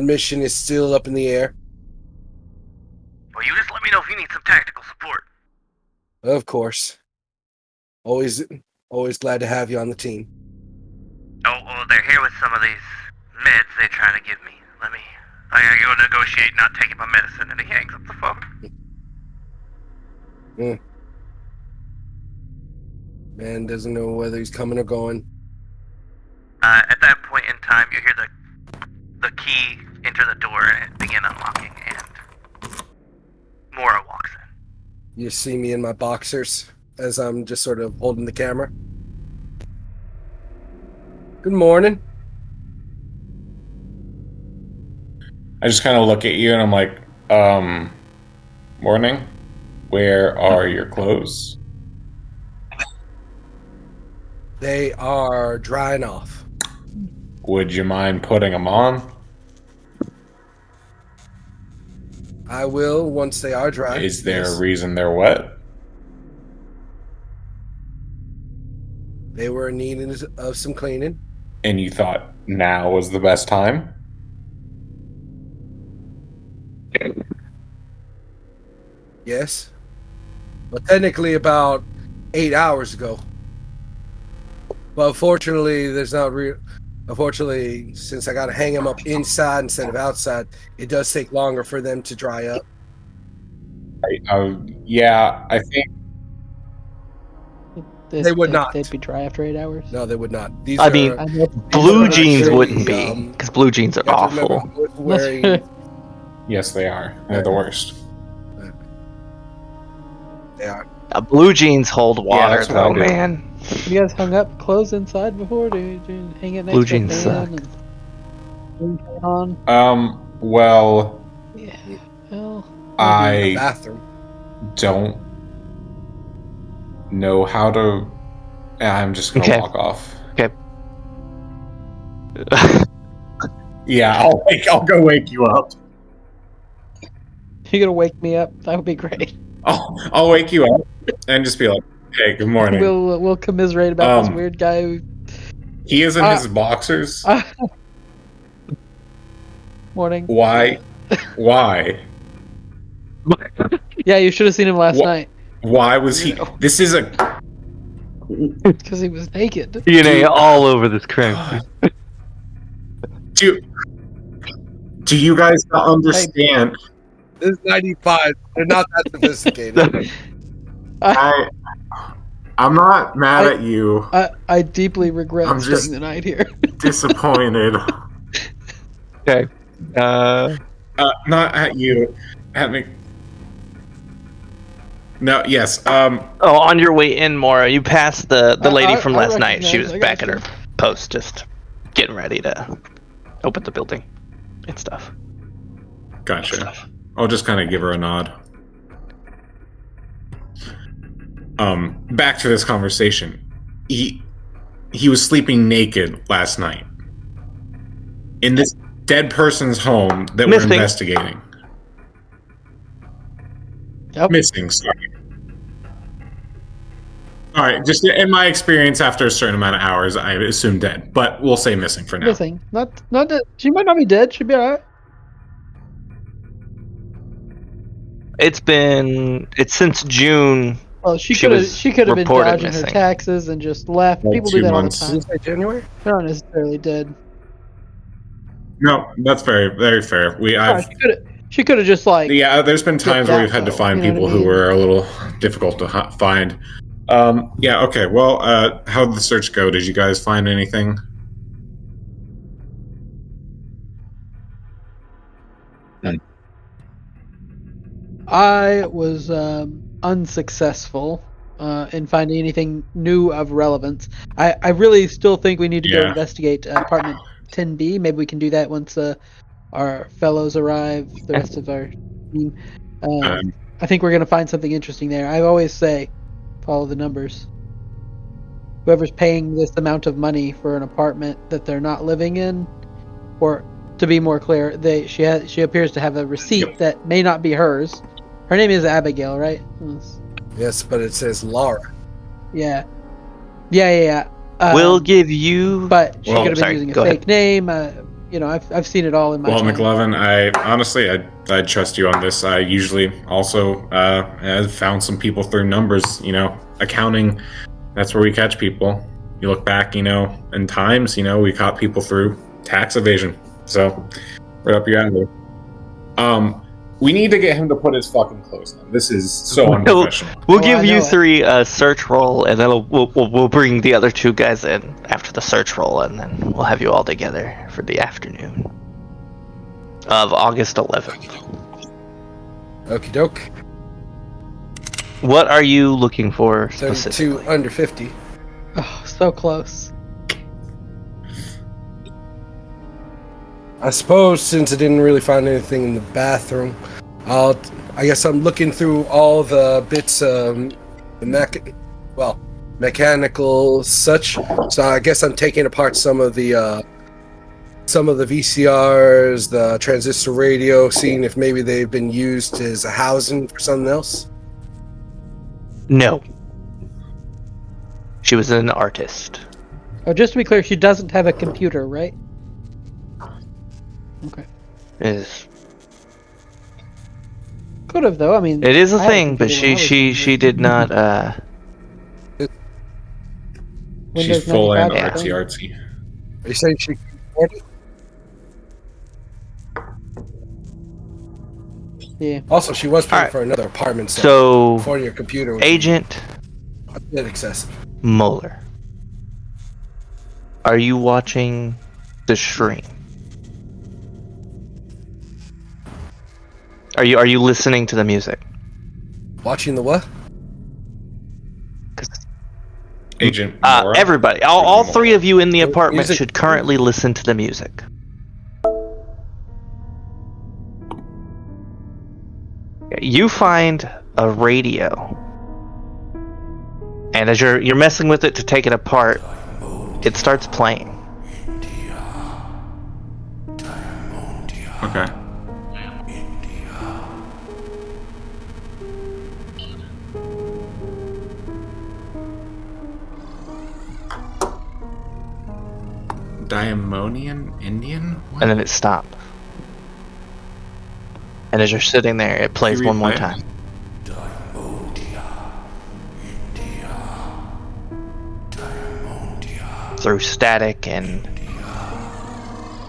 mission is still up in the air. Well, you just let me know if you need some tactical support. Of course. Always Always glad to have you on the team. Oh, they're here with some of these meds they're trying to give me. I gotta go negotiate not taking my medicine, and he hangs up the phone. Man doesn't know whether he's coming or going. At that point in time, you hear the key enter the door and it begin unlocking, and Mora walks in. You see me in my boxers as I'm just sort of holding the camera. Good morning. I just kind of look at you and I'm like, morning? Where are your clothes? They are drying off. Would you mind putting them on? I will once they are dry. Is there Yes. a reason they're wet? They were in need of some cleaning. And you thought now was the best time? Yes. Well, technically about 8 hours ago. But unfortunately, there's not real. Unfortunately, since I got to hang them up inside instead of outside, it does take longer for them to dry up. Yeah, I think They would not. They'd be dry after 8 hours. No, they would not. I mean, blue are jeans actually, wouldn't be, because blue jeans are you have to remember, awful. I was wearing, yes, they are. They're the worst. they are. Blue jeans hold water, that's what I though, do. man. You guys hung up clothes inside before? Do you hang it next Blue to jeans a suck. fan and on? Well, Yeah. Well, I Bathroom. don't know how to. I'm just gonna Okay. walk off. Okay. Yeah, I'll go wake you up. you gonna wake me up? That would be great. I'll wake you up and just be like, "Hey, good morning." We'll commiserate about this weird guy who. He is in his boxers. Morning. Why? Why? Yeah, you should have seen him last night. Why was he? This is a. Because he was naked. DNA all over this crime. Do you guys not understand? This is 95. They're not that sophisticated. I'm not mad at you. I deeply regret I'm just staying the night here. disappointed. Okay. Not at you. At me. No. Yes. Oh, on your way in, Mora, you passed the lady from I last night. She was recognize, I back at got her post, just getting ready to open the building and stuff. Gotcha. I'll just kind of give her a nod. Back to this conversation. He was sleeping naked last night in this dead person's home that Missing. we're investigating. Yep. Missing, sorry. All right, just in my experience, after a certain amount of hours, I assume dead, but we'll say missing for now. Missing. Not dead. She might not be dead. She'd be alright. It's since June. Well, she She could was have been reported dodging her missing. taxes and just left. Like People 2 do that months. all Did the you time. say January? They're not necessarily dead. No, that's very, very fair. She could have just like. Yeah, there's been times where we've had to though, find you know people what I who mean? were a little difficult to find. Yeah, okay. Well, how did the search go? Did you guys find anything? I was unsuccessful in finding anything new of relevance. I really still think we need to go Yeah. investigate apartment 10B. Maybe we can do that once our fellows arrive, the rest of our team. I think we're going to find something interesting there. I always say, follow the numbers. Whoever's paying this amount of money for an apartment that they're not living in, or to be more clear, she appears to have a receipt that may not be hers. Her name is Abigail, right? Yes, but it says Laura. Yeah. Um, We'll give you. But she Well, could have been sorry, using a go fake name. I've seen it all in my Well, time. McLovin, I trust you on this. I usually also have found some people through numbers. Accounting That's where we catch people. You look back, in times, we caught people through tax evasion. So, right up your alley. We need to get him to put his fucking clothes on. This is so unprofessional. We'll give you three a search roll, and then we'll bring the other two guys in after the search roll, and then we'll have you all together for the afternoon of August 11th. Okie doke. What are you looking for specifically? 32 under 50. Oh, so close. I suppose since I didn't really find anything in the bathroom, I guess I'm looking through all the bits of mechanical such. So I guess I'm taking apart some of the VCRs, the transistor radio, seeing if maybe they've been used as a housing for something else. No. She was an artist. Oh, just to be clear, she doesn't have a computer, right? Okay. Could have though. I mean, It is a I had thing, but computer when I was she did not. She's Windows full in 95, artsy. Are you saying she can afford it? Yeah. Also, she was paying Alright. for another apartment, So, affording your computer was Agent a bit excessive. Moeller, are you watching the stream? Are you listening to the music? Watching the what? Agent Mora? Everybody, all three of you in the The apartment music- should currently listen to the music. You find a radio, and as you're messing with it to take it apart, it starts playing. Okay. Diamonian Indian? What? And then it stops. And as you're sitting there, it plays Can you one more replay it? time. Through static and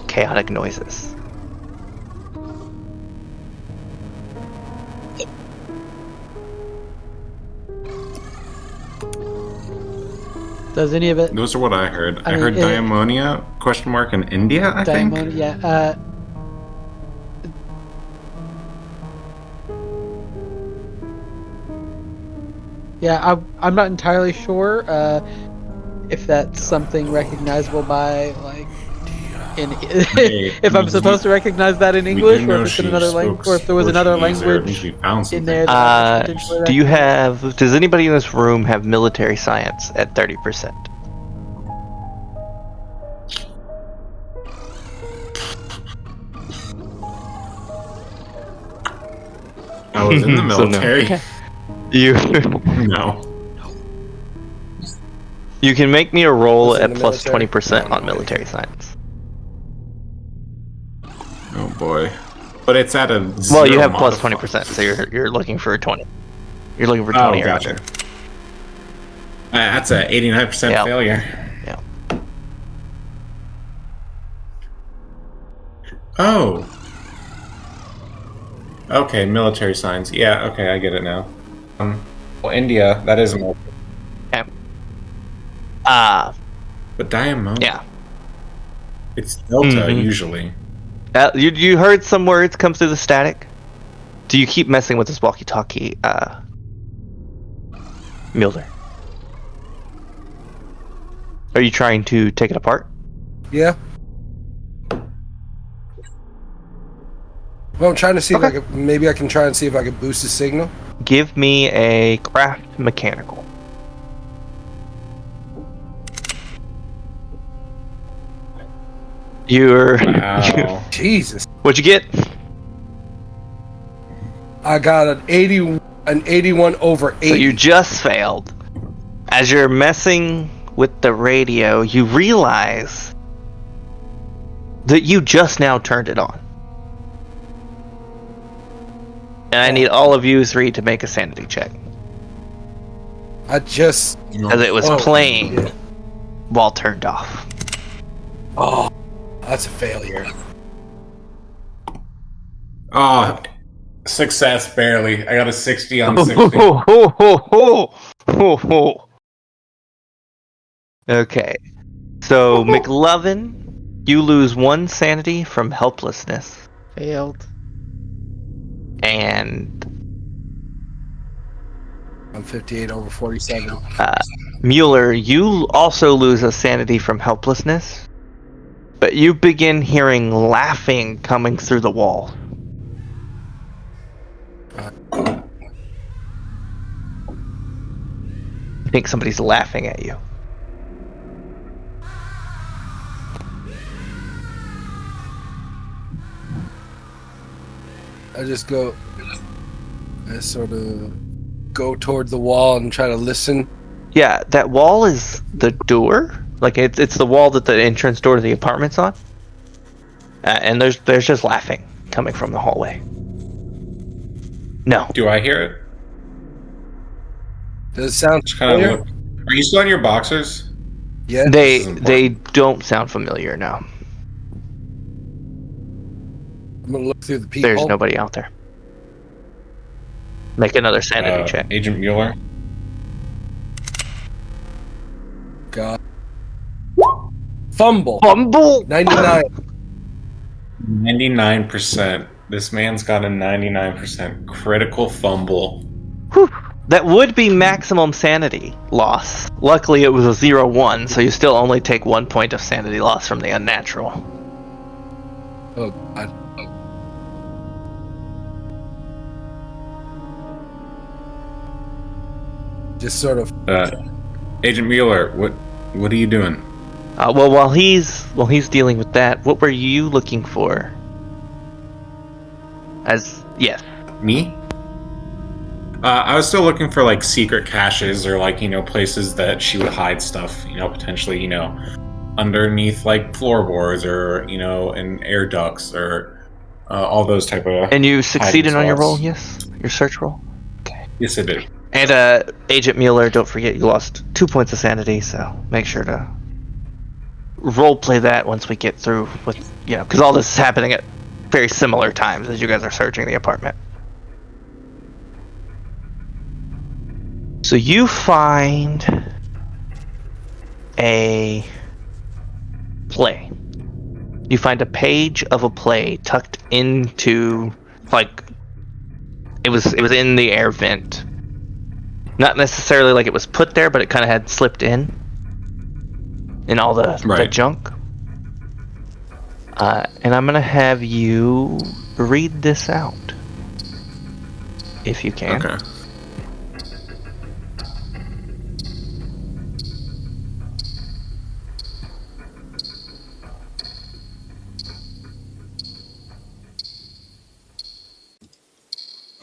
chaotic noises. Does any of it? Those are what I heard. I mean, heard it- Diamonia, question mark, in India, I think? Diamond, yeah. Yeah, I'm not entirely sure if that's something recognizable by if I'm supposed to recognize that in English, or if it's in another language, or if there was another language in there. That potentially Do you have? Does anybody in this room have military science at 30%? I was in the So no. military. Okay. You No. you can make me a roll Was in at the plus military? 20% on military science. Oh boy. But it's at a Well, you zero have plus modifier. 20%, so you're looking for a 20. You're looking for 20 Oh, or gotcha. under. That's a 89% Yeah. failure. Yeah. Oh. Okay, military signs. Yeah, okay, I get it now. Well, India, that is more. But Diamond, Yeah. it's Delta Mhm. usually. You heard some words come through the static? Do you keep messing with this walkie-talkie, Mulder? Are you trying to take it apart? Yeah. Well, I'm trying to see if Okay. maybe I can try and see if I can boost the signal. Give me a craft mechanical. Wow. Jesus. What'd you get? I got an 81 over 80. So you just failed. As you're messing with the radio, you realize that you just now turned it on. And I need all of you three to make a sanity check. I just. As it was Oh, playing, yeah. wall turned off. Oh, that's a failure. Oh, success barely. I got a 60 on 60. Okay. So, McLovin, you lose 1 sanity from helplessness. Failed. And I'm 58 over 47. Mueller, you also lose a sanity from helplessness. But you begin hearing laughing coming through the wall. I think somebody's laughing at you. I just go. I sort of go toward the wall and try to listen. Yeah, that wall is the door. Like it's the wall that the entrance door to the apartment's on. And there's just laughing coming from the hallway. No. Do I hear it? Does it sound Kind of familiar? look. Are you still in your boxers? Yeah. They This is they don't sound familiar now. I'm gonna look through the people. There's nobody out there. Make another sanity check. Agent Mueller. God. Fumble. Fumble. 99. 99%. This man's got a 99% critical fumble. Whew. That would be maximum sanity loss. Luckily, it was a 0-1, so you still only take 1 point of sanity loss from the unnatural. Oh God. Just sort of. Agent Mueller, what are you doing? Well, while he's dealing with that, what were you looking for? Yes. Me? I was still looking for like secret caches or like places that she would hide stuff. Potentially underneath like floorboards or in air ducts or all those type of. And you succeeded on your spots. roll, yes? Your search roll? Okay. Yes, I did. And Agent Mueller, don't forget you lost 2 points of sanity, so make sure to role play that once we get through with because all this is happening at very similar times as you guys are searching the apartment. So you find a play. You find a page of a play tucked into it was in the air vent. Not necessarily like it was put there, but it kind of had slipped in all the junk. And I'm gonna have you read this out, if you can. Okay.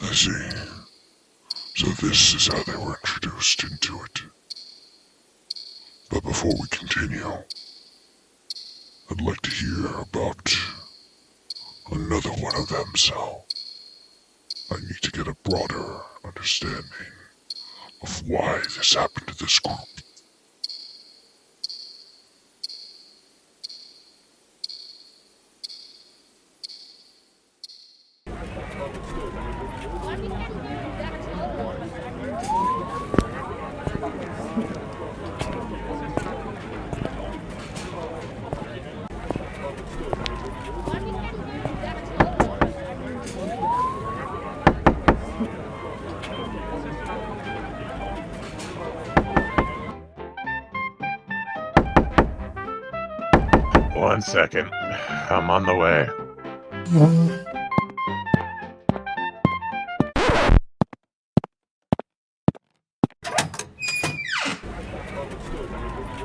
I see. So this is how they were introduced into it. But before we continue, I'd like to hear about another one of them, so I need to get a broader understanding of why this happened to this group. One second. I'm on the way.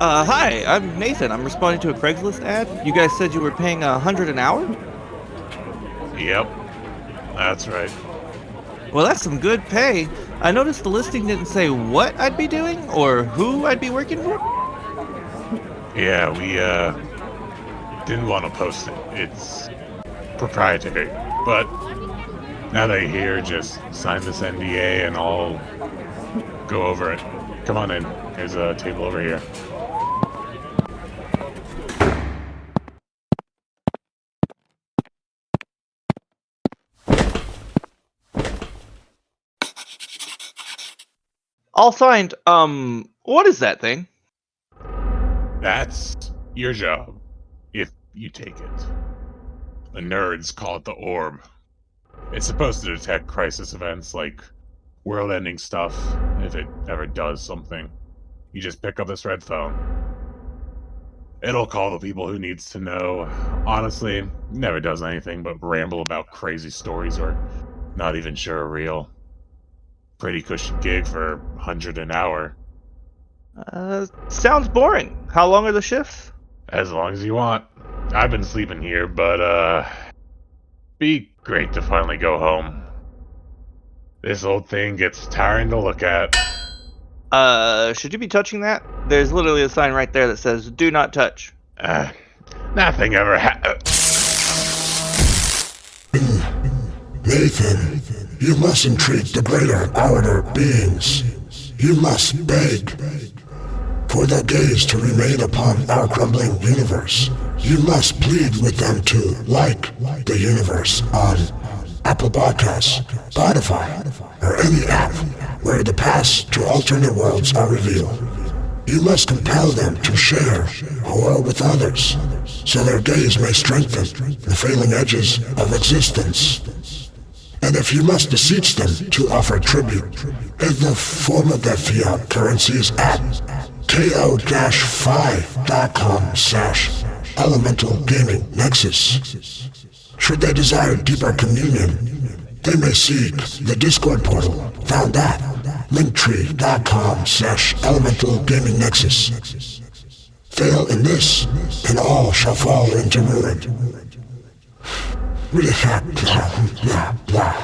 Hi, I'm Nathan. I'm responding to a Craigslist ad. You guys said you were paying $100 an hour? Yep. That's right. Well, that's some good pay. I noticed the listing didn't say what I'd be doing or who I'd be working for. Yeah, we didn't want to post it. It's proprietary. But now that you're here, just sign this NDA and I'll go over it. Come on in. There's a table over here. All signed. What is that thing? That's your job, if you take it. The nerds call it the orb. It's supposed to detect crisis events like world-ending stuff, if it ever does something. You just pick up this red phone. It'll call the people who needs to know. Honestly, never does anything but ramble about crazy stories or not even sure are real. Pretty cushy gig for 100 an hour. Sounds boring. How long are the shifts? As long as you want. I've been sleeping here, but be great to finally go home. This old thing gets tiring to look at. Should you be touching that? There's literally a sign right there that says, "Do not touch." Nothing ever happened. Nathan, you must entreat the greater outer beings. You must beg for their gaze to remain upon our crumbling universe. You must plead with them to like the universe on Apple Podcasts, Spotify, or any app where the paths to alternate worlds are revealed. You must compel them to share a world with others, so their gaze may strengthen the failing edges of existence. And if you must beseech them to offer tribute in the form of their fiat currencies at ko-fi.com/elemental gaming nexus. Should they desire deeper communion, they may seek the Discord portal found at linktree.com/elemental gaming nexus. Fail in this, and all shall fall into ruin. Blah, blah, blah.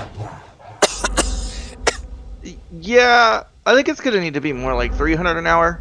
Yeah, I think it's gonna need to be more like 300 an hour.